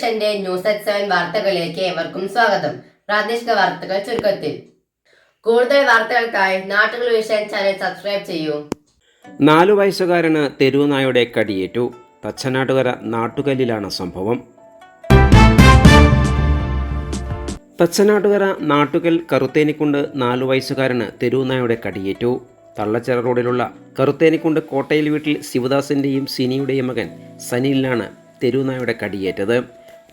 വിഷന്റെ news at 7 വാർത്തകളിലേക്ക് ഏവർക്കും സ്വാഗതം. പ്രാദേശിക വാർത്തകൾ ചുരുക്കത്തിൽ. കൂടുതൽ വാർത്തകൾക്കായി നാട്ടുകൾ വിഷൻ ചാനൽ സബ്സ്ക്രൈബ് ചെയ്യൂ. 4 വയസ്സുകാരന് തെരുവുനായുടെ കടിയേറ്റു. തച്ചനാട്ടുകര നാട്ടുകല്ലിലാണ് സംഭവം. തച്ചനാട്ടുകര നാട്ടുകൽ കറുത്തേനിക്കുണ്ട് 4 വയസ്സുകാരന് തെരുവുനായുടെ കടിയേറ്റു. തള്ളച്ചിറ റോഡിലുള്ള കറുത്തേനിക്കുണ്ട് കോട്ടയിൽ വീട്ടിൽ ശിവദാസിൻ്റെയും സിനിയുടെയും മകൻ സനിലിനാണ് തെരുവുനായുടെ കടിയേറ്റത്.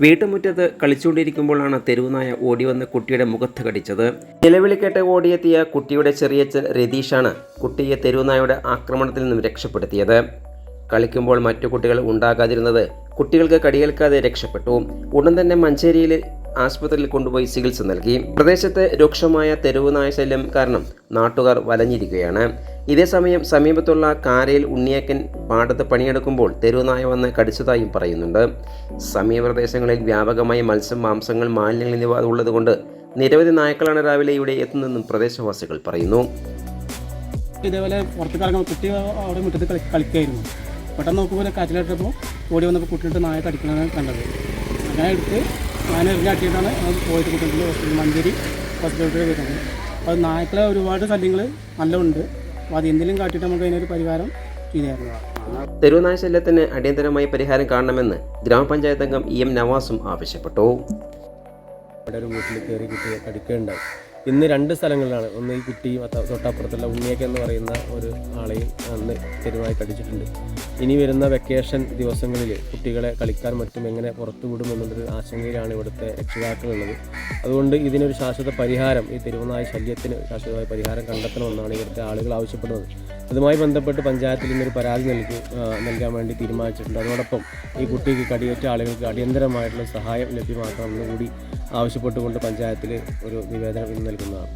വീട്ടുമുറ്റത്ത് കളിച്ചുകൊണ്ടിരിക്കുമ്പോഴാണ് തെരുവുനായ ഓടിവന്ന് കുട്ടിയുടെ മുഖത്ത് കടിച്ചത്. നിലവിളിക്കേട്ട് ഓടിയെത്തിയ കുട്ടിയുടെ ചെറിയച്ഛൻ രതീഷാണ് കുട്ടിയെ തെരുവുനായുടെ ആക്രമണത്തിൽ നിന്നും രക്ഷപ്പെടുത്തിയത്. കളിക്കുമ്പോൾ മറ്റു കുട്ടികൾ ഉണ്ടാകാതിരുന്നത് കുട്ടികൾക്ക് കടിയേൽക്കാതെ രക്ഷപ്പെട്ടു. ഉടൻ തന്നെ മഞ്ചേരിയിൽ ആശുപത്രിയിൽ കൊണ്ടുപോയി ചികിത്സ നൽകി. പ്രദേശത്ത് രൂക്ഷമായ തെരുവുനായ ശല്യം കാരണം നാട്ടുകാർ വലഞ്ഞിരിക്കുകയാണ്. ഇതേസമയം സമീപത്തുള്ള കാരയിൽ ഉണ്ണിയേക്കൻ പാടത്ത് പണിയെടുക്കുമ്പോൾ തെരുവുനായ വന്ന് കടിച്ചതായും പറയുന്നുണ്ട്. സമീപ പ്രദേശങ്ങളിൽ വ്യാപകമായി മത്സ്യം, മാംസങ്ങൾ, മാലിന്യങ്ങൾ എന്നിവ ഉള്ളതുകൊണ്ട് നിരവധി നായ്ക്കളാണ് രാവിലെ ഇവിടെ എത്തുന്നതെന്നും പ്രദേശവാസികൾ പറയുന്നു. ഇതേപോലെ പുറത്തേക്ക് ഇറങ്ങുമ്പോൾ കുട്ടി അവിടെ മുറ്റത്ത് കളിക്കായിരുന്നു. പെട്ടെന്ന് നോക്കുമ്പോൾ കാറ്റിലിട്ടപ്പോൾ ഓടി വന്നപ്പോൾ കുട്ടിയിട്ട് നായ കടിക്കണമെന്ന് കണ്ടത്. അങ്ങനെ എടുത്ത് ഞാൻ എറിഞ്ഞാട്ടിയിട്ടാണ് അത് പോയിട്ട് കുട്ടികൾ ഹോസ്പിറ്റൽ മഞ്ചേരി ഹോസ്പിറ്റലിൽ വരുന്നത്. അപ്പോൾ നായ്ക്കളെ ഒരുപാട് ശല്യങ്ങൾ നല്ലതുണ്ട്. അപ്പോൾ അത് എന്തെങ്കിലും കാട്ടിയിട്ട് നമുക്ക് അതിനൊരു പരിഹാരം ചെയ്തായിരുന്നു. തെരുവുനായ ശല്യത്തിന് അടിയന്തരമായി പരിഹാരം കാണണമെന്ന് ഗ്രാമപഞ്ചായത്ത് അംഗം EM നവാസും ആവശ്യപ്പെട്ടു. അവിടെ ഒരു വീട്ടിൽ കയറി കുട്ടിയെ കടിക്കുകയുണ്ടായി. ഇന്ന് 2 സ്ഥലങ്ങളിലാണ്. ഒന്ന് ഈ കുട്ടി തൊട്ടപ്പുറത്തുള്ള ഉണ്ണിയൊക്കെ എന്ന് പറയുന്ന ഒരു ആളെയും അന്ന് തെരുവായി കടിച്ചിട്ടുണ്ട്. ഇനി വരുന്ന വെക്കേഷൻ ദിവസങ്ങളിൽ കുട്ടികളെ കളിക്കാൻ മറ്റും എങ്ങനെ പുറത്തു വിടുമെന്നുള്ളൊരു ആശങ്കയിലാണ് ഇവിടുത്തെ രക്ഷിതാക്കളുള്ളത്. അതുകൊണ്ട് ഇതിനൊരു ശാശ്വത പരിഹാരം, ഈ തെരുവുനായ ശല്യത്തിന് ശാശ്വതമായ പരിഹാരം കണ്ടെത്തണമെന്നാണ് ഇവിടുത്തെ ആളുകൾ ആവശ്യപ്പെടുന്നത്. അതുമായി ബന്ധപ്പെട്ട് പഞ്ചായത്തിൽ ഇന്നൊരു പരാതി നൽകാൻ വേണ്ടി തീരുമാനിച്ചിട്ടുണ്ട്. അതോടൊപ്പം ഈ കുട്ടിക്ക് കടിയേറ്റ ആളുകൾക്ക് അടിയന്തരമായിട്ടുള്ള സഹായം ലഭ്യമാക്കണമെന്ന് കൂടി ആവശ്യപ്പെട്ടുകൊണ്ട് പഞ്ചായത്തിൽ ഒരു നിവേദനം ഇന്ന് നൽകുന്നതാണ്.